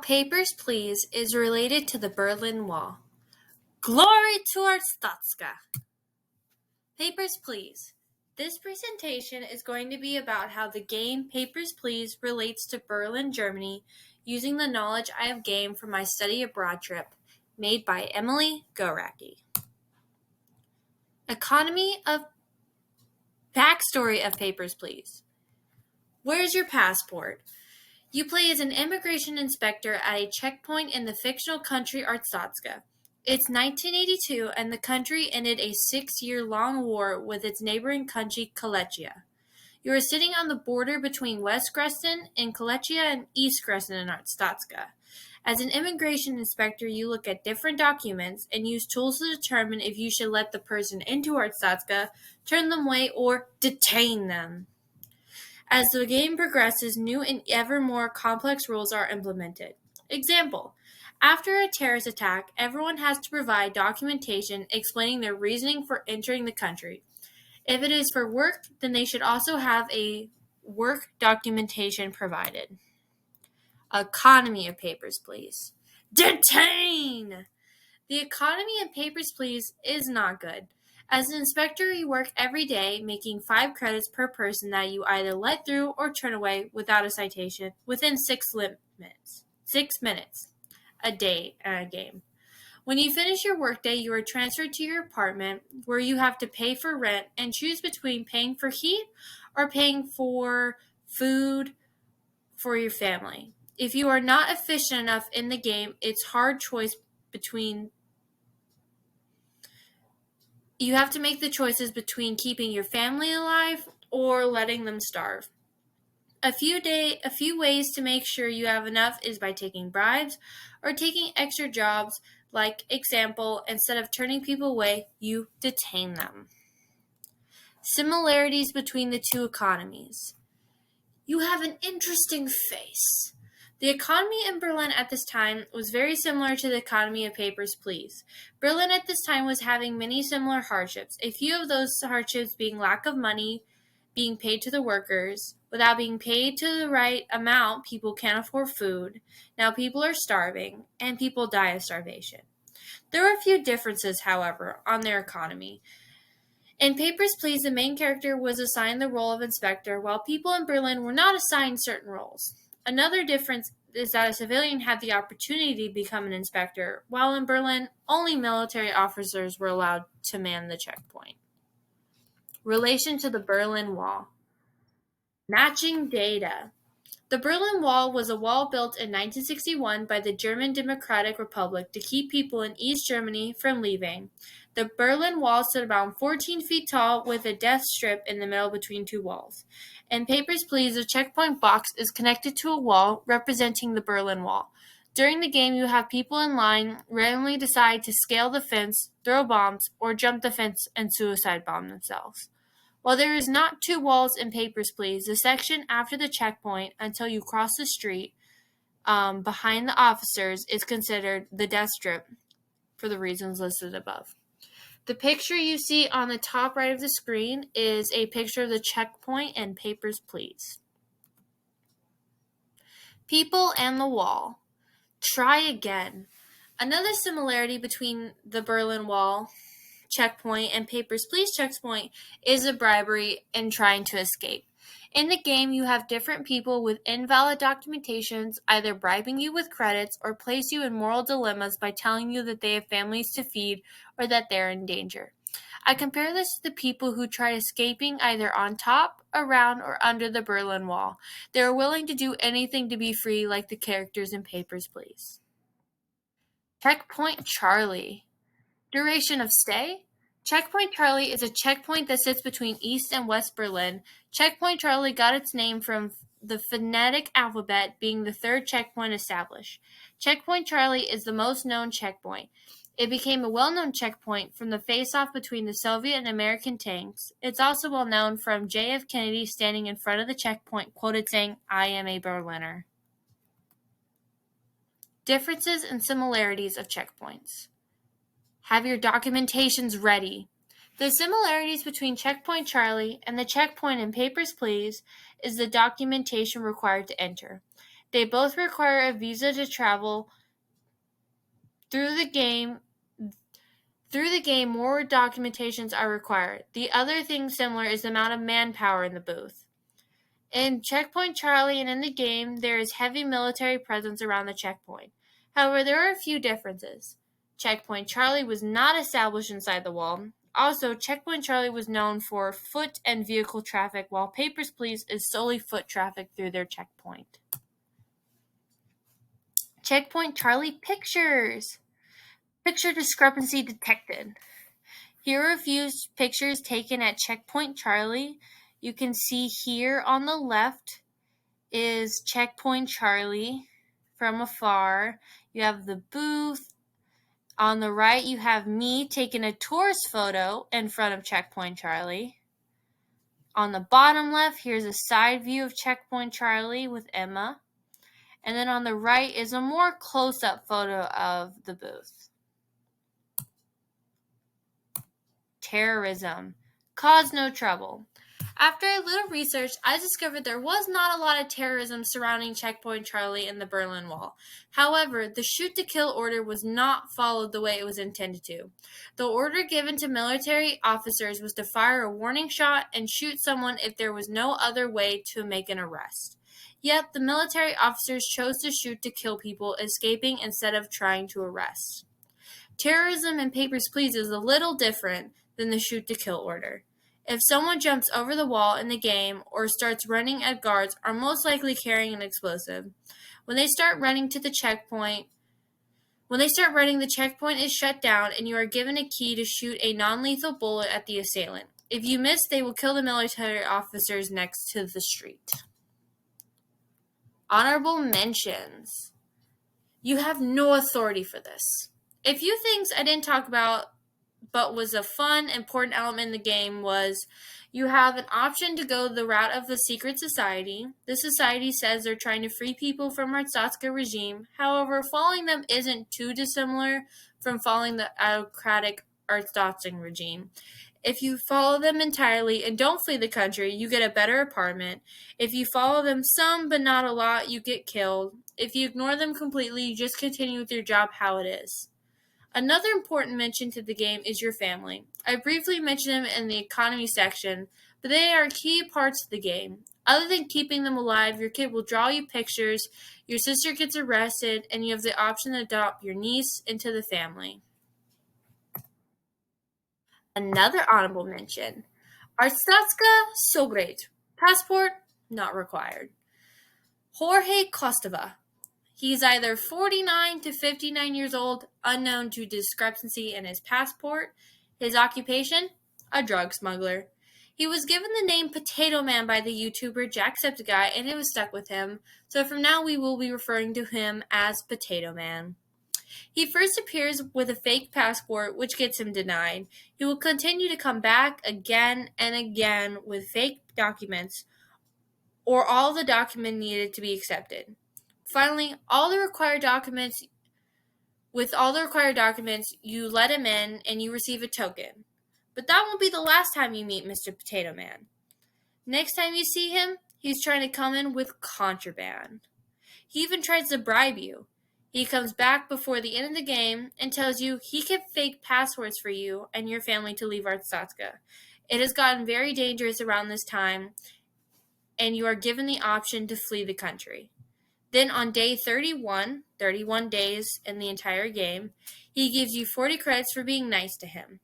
Papers, Please is related to the Berlin Wall. Glory to our Statska! Papers, Please. This presentation is going to be about how the game Papers, Please relates to Berlin, Germany, using the knowledge I have gained from my study abroad trip, made by Emily Goracki. Backstory of Papers, Please. Where's your passport? You play as an immigration inspector at a checkpoint in the fictional country Artsatska. It's 1982, and the country ended a 6-year-long war with its neighboring country, Kalechia. You are sitting on the border between West Grestin in Kalechia and East Grestin in Artsatska. As an immigration inspector, you look at different documents and use tools to determine if you should let the person into Artsatska, turn them away, or detain them. As the game progresses, new and ever more complex rules are implemented. Example: after a terrorist attack, everyone has to provide documentation explaining their reasoning for entering the country. If it is for work, then they should also have a work documentation provided. Economy of Papers, Please. Detain! The economy of Papers, Please is not good. As an inspector, you work every day, making 5 credits per person that you either let through or turn away without a citation within 6 minutes a day and a game. When you finish your workday, you are transferred to your apartment where you have to pay for rent and choose between paying for heat or paying for food for your family. If you are not efficient enough in the game, it's hard choice between You have to make the choices between keeping your family alive or letting them starve. A few ways to make sure you have enough is by taking bribes or taking extra jobs. Like example, instead of turning people away, you detain them. Similarities between the two economies. You have an interesting face. The economy in Berlin at this time was very similar to the economy of Papers, Please. Berlin at this time was having many similar hardships, a few of those hardships being lack of money being paid to the workers. Without being paid to the right amount, people can't afford food. Now people are starving, and people die of starvation. There were a few differences, however, on their economy. In Papers, Please, the main character was assigned the role of inspector, while people in Berlin were not assigned certain roles. Another difference is that a civilian had the opportunity to become an inspector, while in Berlin, only military officers were allowed to man the checkpoint. Relation to the Berlin Wall. Matching data. The Berlin Wall was a wall built in 1961 by the German Democratic Republic to keep people in East Germany from leaving. The Berlin Wall stood about 14 feet tall with a death strip in the middle between two walls. In Papers, Please, a checkpoint box is connected to a wall representing the Berlin Wall. During the game, you have people in line randomly decide to scale the fence, throw bombs, or jump the fence and suicide bomb themselves. While there is not 2 walls in Papers, Please, the section after the checkpoint until you cross the street behind the officers is considered the death strip for the reasons listed above. The picture you see on the top right of the screen is a picture of the checkpoint in Papers, Please. People and the wall. Try again. Another similarity between the Berlin Wall checkpoint and Papers, Please checkpoint is a bribery and trying to escape. In the game, you have different people with invalid documentations either bribing you with credits or place you in moral dilemmas by telling you that they have families to feed or that they're in danger. I compare this to the people who tried escaping either on top, around, or under the Berlin Wall. They are willing to do anything to be free, like the characters in Papers, Please. Checkpoint Charlie. Duration of stay. Checkpoint Charlie is a checkpoint that sits between East and West Berlin. Checkpoint Charlie got its name from the phonetic alphabet being the 3rd checkpoint established. Checkpoint Charlie is the most known checkpoint. It became a well-known checkpoint from the face-off between the Soviet and American tanks. It's also well known from J.F. Kennedy standing in front of the checkpoint, quoted saying, "I am a Berliner." Differences and similarities of checkpoints. Have your documentations ready. The similarities between Checkpoint Charlie and the checkpoint in Papers, Please is the documentation required to enter. They both require a visa to travel through the game. Through the game, more documentations are required. The other thing similar is the amount of manpower in the booth. In Checkpoint Charlie and in the game, there is heavy military presence around the checkpoint. However, there are a few differences. Checkpoint Charlie was not established inside the wall. Also, Checkpoint Charlie was known for foot and vehicle traffic, while Papers, Please is solely foot traffic through their checkpoint. Checkpoint Charlie pictures. Picture discrepancy detected. Here are a few pictures taken at Checkpoint Charlie. You can see here on the left is Checkpoint Charlie from afar. You have the booth. On the right, you have me taking a tourist photo in front of Checkpoint Charlie. On the bottom left, here's a side view of Checkpoint Charlie with Emma. And then on the right is a more close-up photo of the booth. Terrorism. Cause no trouble. After a little research, I discovered there was not a lot of terrorism surrounding Checkpoint Charlie and the Berlin Wall. However, the shoot-to-kill order was not followed the way it was intended to. The order given to military officers was to fire a warning shot and shoot someone if there was no other way to make an arrest. Yet, the military officers chose to shoot to kill people escaping instead of trying to arrest. Terrorism in Papers, Please is a little different than the shoot-to-kill order. If someone jumps over the wall in the game or starts running at guards, are most likely carrying an explosive. When they start running, the checkpoint is shut down and you are given a key to shoot a non-lethal bullet at the assailant. If you miss, they will kill the military officers next to the street. Honorable mentions. You have no authority for this. A few things I didn't talk about but was a fun, important element in the game was you have an option to go the route of the secret society. This society says they're trying to free people from Arstotzka regime. However, following them isn't too dissimilar from following the autocratic Arstotzka regime. If you follow them entirely and don't flee the country, you get a better apartment. If you follow them some but not a lot, you get killed. If you ignore them completely, you just continue with your job how it is. Another important mention to the game is your family. I briefly mentioned them in the economy section, but they are key parts of the game. Other than keeping them alive, your kid will draw you pictures, your sister gets arrested, and you have the option to adopt your niece into the family. Another honorable mention. Arstotzka, so great. Passport, not required. Jorge Costova. He's either 49 to 59 years old, unknown to discrepancy in his passport. His occupation? A drug smuggler. He was given the name Potato Man by the YouTuber Jacksepticeye, and it was stuck with him, so from now we will be referring to him as Potato Man. He first appears with a fake passport, which gets him denied. He will continue to come back again and again with fake documents, or all the documents needed to be accepted. Finally, with all the required documents, you let him in and you receive a token. But that won't be the last time you meet Mr. Potato Man. Next time you see him, he's trying to come in with contraband. He even tries to bribe you. He comes back before the end of the game and tells you he kept fake passwords for you and your family to leave Arstotzka. It has gotten very dangerous around this time, and you are given the option to flee the country. Then on day 31 days in the entire game, he gives you 40 credits for being nice to him.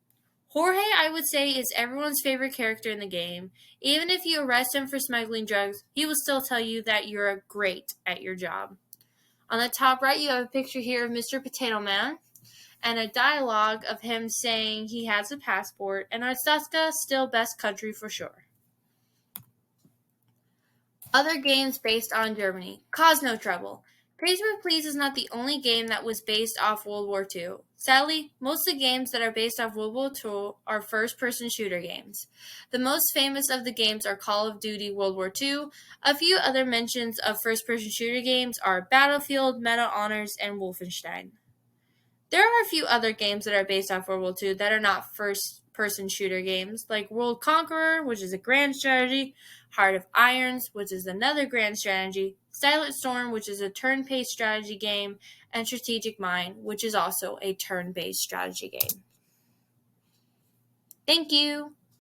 Jorge, I would say, is everyone's favorite character in the game. Even if you arrest him for smuggling drugs, he will still tell you that you're great at your job. On the top right, you have a picture here of Mr. Potato Man and a dialogue of him saying he has a passport and Arstotzka still best country for sure. Other games based on Germany. Cause no trouble. Papers, Please is not the only game that was based off World War II. Sadly, most of the games that are based off World War II are first-person shooter games. The most famous of the games are Call of Duty World War II. A few other mentions of first-person shooter games are Battlefield, Medal of Honor, and Wolfenstein. There are a few other games that are based off World War II that are not first-person shooter games, like World Conqueror, which is a grand strategy, Heart of Irons, which is another grand strategy, Stylet Storm, which is a turn-based strategy game, and Strategic Mind, which is also a turn-based strategy game. Thank you!